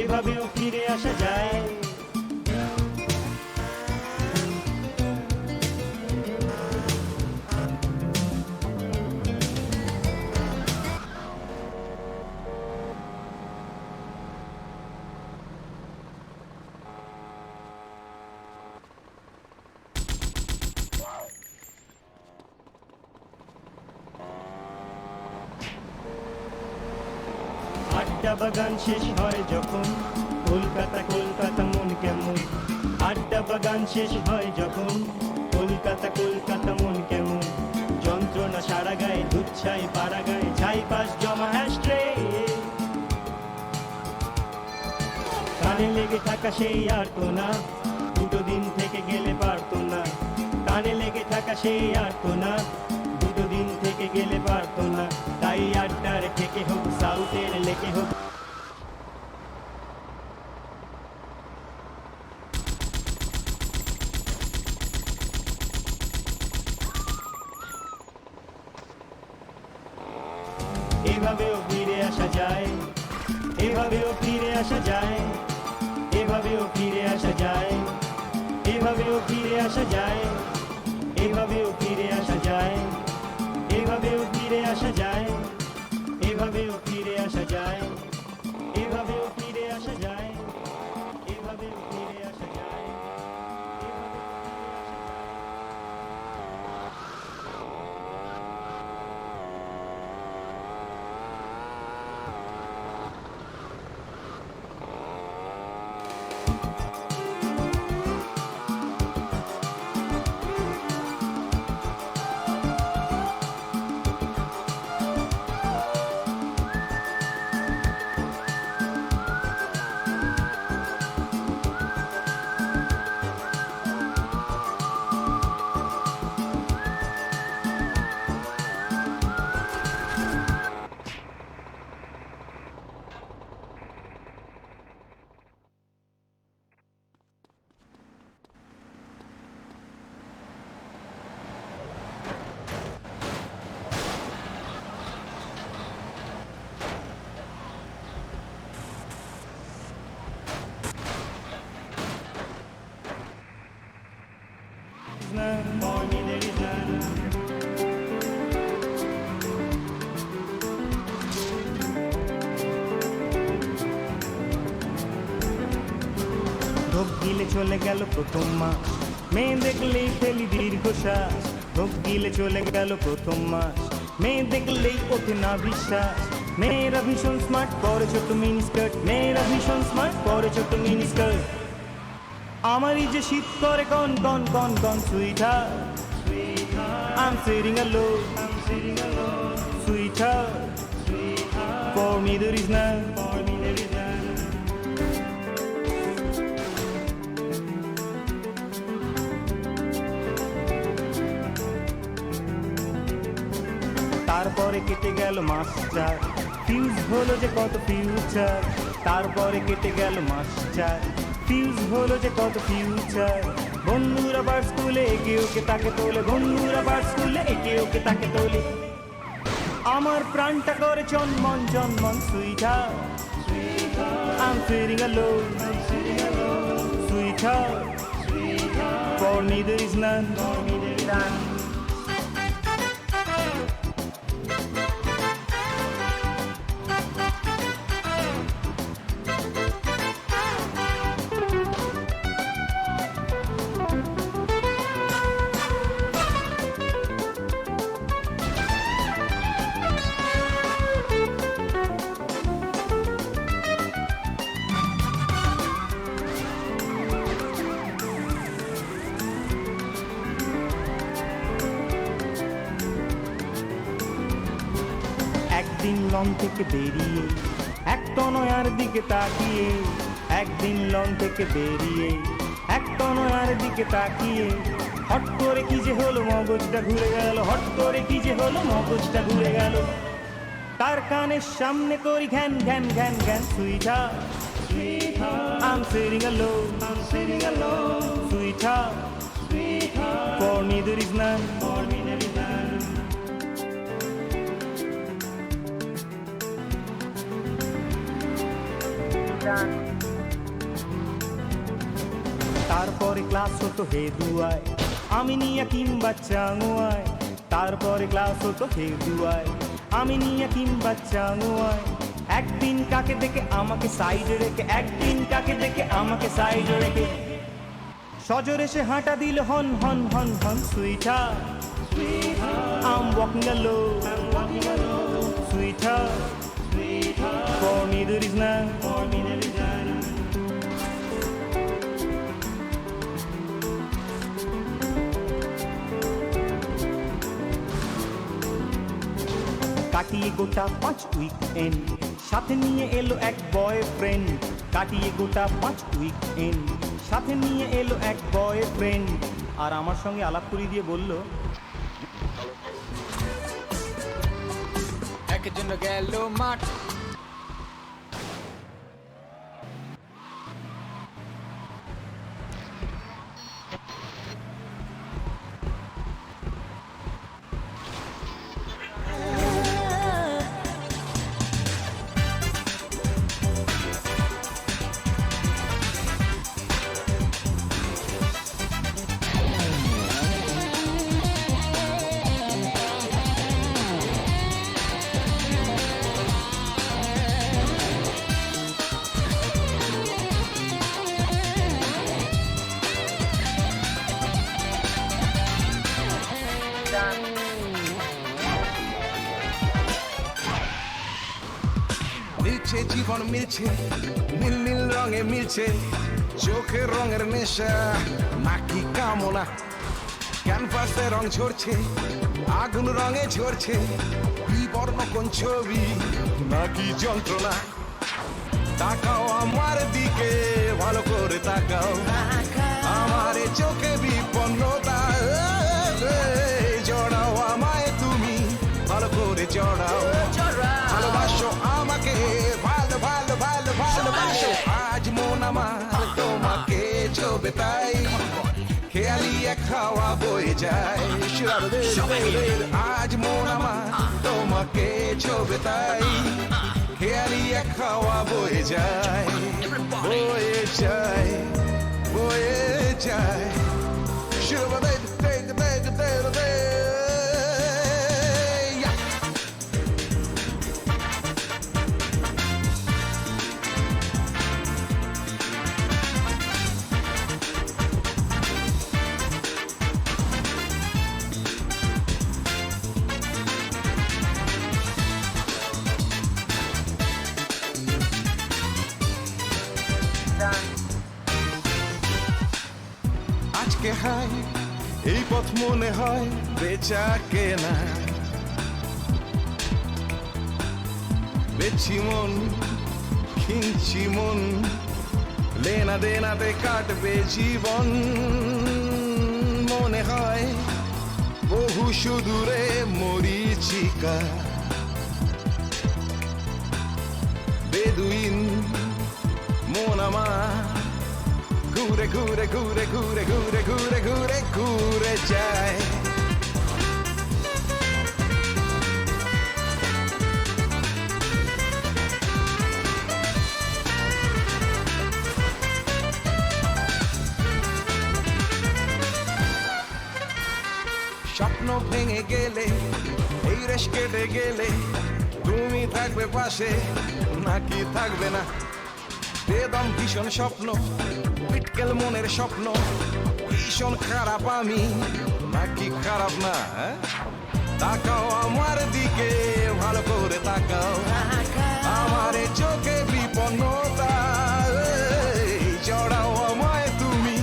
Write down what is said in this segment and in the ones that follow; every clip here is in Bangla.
এভাবেও ফিরে আসা যায়। আড্ডা বাগান শেষ হয় যখন, কলকাতা কলকাতা মন কেমন। আড্ডা বাগান শেষ হয় যখন, কলকাতা কলকাতা মন কেমন। যন্ত্রণা সারা গায়ে, দুধ ছাই পাড়া গায়ে, ছাই পাশ জমা অ্যাশট্রে। কানে লেগে থাকা সেই আর তো না, দুটো দিন থেকে গেলে পারতো না। কানে লেগে থাকা সেই আর তো না, দুটো দিন থেকে গেলে পারতো না। তাই আড্ডার থেকে হোক, সাউথের লেকে হোক, এভাবেও ফিরে আসা যায়। এভাবেও ফিরে আসা যায়। এভাবেও ফিরে আসা যায়। এভাবেও ফিরে আসা যায়। এভাবেও ফিরে আসা যায়। এভাবেও ফিরে আসা যায়। এভাবেও ফিরে আসা যায়। এভাবেও ফিরে আসা যায়। এভাবেও ফিরে আসা যায়। For me there is none. ঢোক গিলে চলে গেল প্রথম মাস, মেয়ে দেখলেই ফেলি দীর্ঘশ্বাস। ঢোক গিলে চলে গেল প্রথম মাস, মেয়ে দেখলেই ওঠে না বিশ্বাস। মেয়েরা ভীষণ স্মার্ট, পরে ছোট মিনি স্কার্ট। মেয়েরা ভীষণ স্মার্ট, পরে ছোট মিনি স্কার্ট। আমারই যে শীত করে কন কন কন কন sweater. I'm sitting alone, sweetheart. For me there is none. তারপরে কেটে গেল মাস চার, ফিউজ হলো যে কত ফিউচার। তারপরে কেটে গেল মাস চার, ফিউজ হলো যে কত ফিউচার। বন্ধুরা বার স্কুলে একে ওকে তাকে তোলে, বন্ধুরা বার স্কুলে একে ওকে তাকে তোলে। আমার প্রাণটা করে চনমন চনমন sweater. I'm feeling alone, sweetheart. For me there is none. একদিন লন থেকে বেরিয়ে, এক তনয়ার দিকে তাকিয়ে। একদিন লন থেকে বেরিয়ে, এক তনয়ার দিকে তাকিয়ে। হট করে কি যে হলো মগজটা ঘুরে গেল, হট করে কি যে হলো মগজটা ঘুরে গেল। তার কানের সামনে করি ঘ্যান ঘ্যান ঘ্যান ঘ্যান sweater. I'm sitting alone, sweetheart. For me there is none. done. তারপরে ক্লাস হতো হে দুয়ায়, আমি নিয়ে কিংবা চাঙুয়ায়। তারপরে ক্লাস হতো হে দুয়ায়, আমি নিয়ে কিংবা চাঙুয়ায়। একদিন কাকে দেখে আমাকে সাইডে রেখে, একদিন কাকে দেখে আমাকে সাইডে রেখে সজরে সে হাঁটা দিল হন হন হন হন। Sweetheart, I'm walking alone, sweetheart, for me there is none. কাটিয়ে গোটা 5 উইকএন্ড, সাথে নিয়ে এলো এক বয়ফ্রেন্ড। কাটিয়ে গোটা 5 উইকএন্ড, সাথে নিয়ে এলো এক বয়ফ্রেন্ড। আর আমার সঙ্গে আলাপ করিয়ে দিয়ে বলল, একজন গেল মাঠ, মিলছে জীবন মিলছে, নীল নীল রঙে মিলছে, চোখের রঙের নেশা নাকি কামনা। ক্যানভাসে রং ঝরছে, আগুন রঙে ঝরছে, বিবর্ণ কোন ছবি নাকি যন্ত্রণা। তাকাও আমার দিকে, ভালো করে তাকাও, আমার এ চোখে বিপন্নতা। জড়াও আমায় তুমি, ভালো করে জড়াও, ভালোবাসো আমাকে, ভালো ভালো ভালো ভালোবাসো। আজ মন আমার তোমাকে ছবে তাই, খেয়ালি এক হাওয়া বয়ে যায়। আজ মন আমার তোমাকে ছবে তাই, খেয়ালি এক হাওয়া বয়ে যায়, বয়ে যায়, বয়ে যায়। আজকে হাই এই পথ মনে হয় বেচা কেনা, বেচি মন কিনছি মন, লেনা দেনাতে কাটবে জীবন। মনে হয় বহু সুদূরে মরিচিকা, বেদুইন মন আমার ঘুরে ঘুরে ঘুরে ঘুরে ঘুরে ঘুরে ঘুরে ঘুরে যায়। স্বপ্ন ভেঙে গেলে, এই রেশ কেটে গেলে, তুমি থাকবে পাশে নাকি থাকবে না। বেদম ভীষণ স্বপ্ন, পিটকেল মনের স্বপ্ন, ভীষণ খারাপ আমি নাকি খারাপ না। তাকাও আমার দিকে, ভালো করে তাকাও, আমার চোখে বিপন্নতা। জড়াও আমায় তুমি,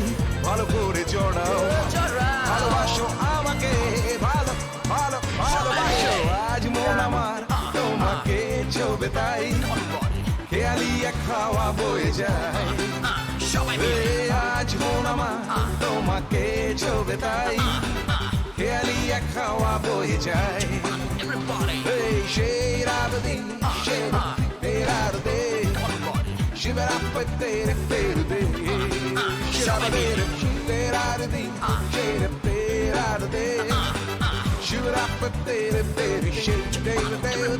ভালো করে জড়াও, ভালোবাসো আমাকে, ভালো ভালো ভালোবাসো। আজ মন আমার তোমাকে ছবে তাই, খেয়ালি এক হাওয়া বয়ে যায়। আজ মন আমার তোমাকে ছবে তাই, খেয়ালি এক হাওয়া বয়ে যায়। সেই রাত দিন, সেই রাত দিন, শিবেরা পেতে পেতে, শিবেরা দিন, শিবেরা দিন, শিবেরা পেতে পেতে, শিবেরা দিন।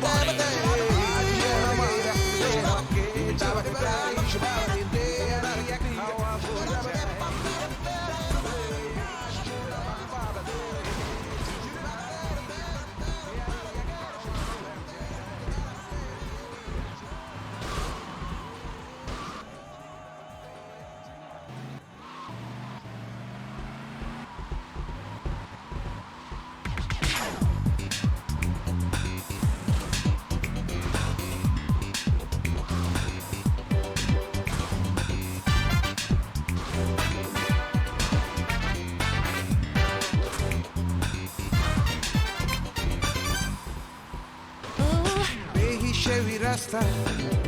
রাস্তা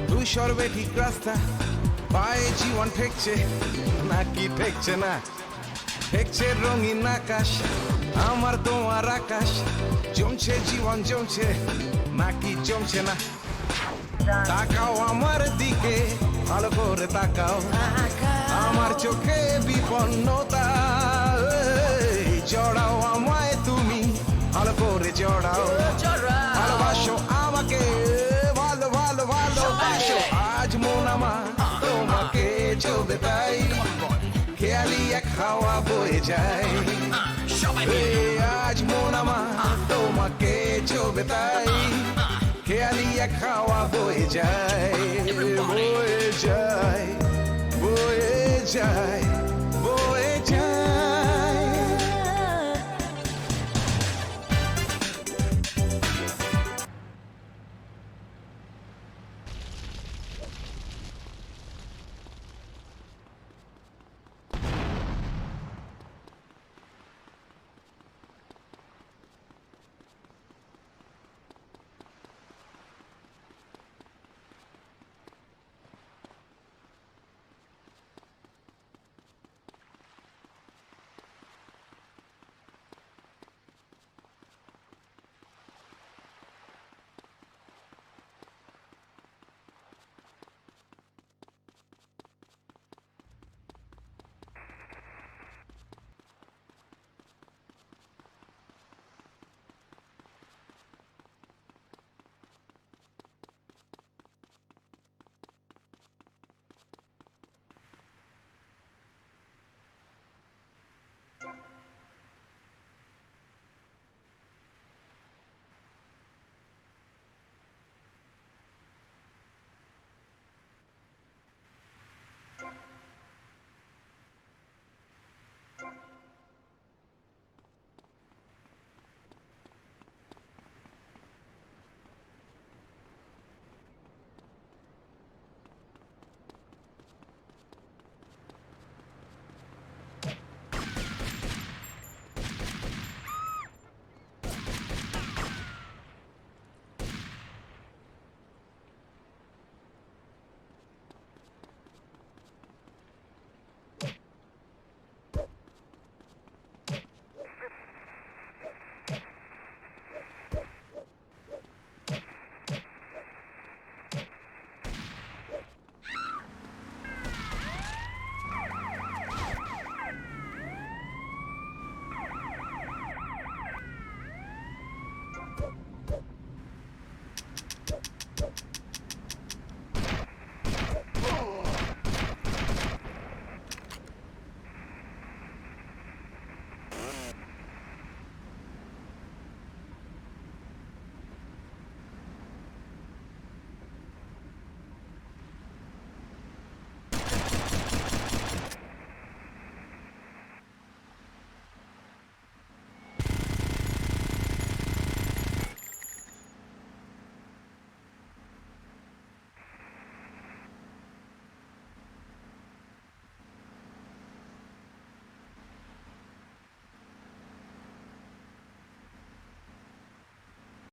তুই সর্বে ঠিক রাস্তা পায়ে জীবন ঠেকছে নাকি ঠেকছে না ঠেকছে রঙিন আকাশ আমার তোমার আকাশ জমছে জীবন জমছে নাকি জমছে না তাকাও আমার দিকে ভালো করে তাকাও আমার চোখে বিপন্নতা এই, জড়াও আমায় তুমি ভালো করে জড়াও ভালোবাসো আমাকে ভালো ভালো ভালোবাসো আজ মন আমার তোমাকে চলবে তাই খেয়ালি এক হাওয়া বয়ে যায় এই, আজ মন আমার তোমাকে চলবে তাই খেয়ালি এক হাওয়া বয়ে যায় বয়ে যায় বয়ে যায়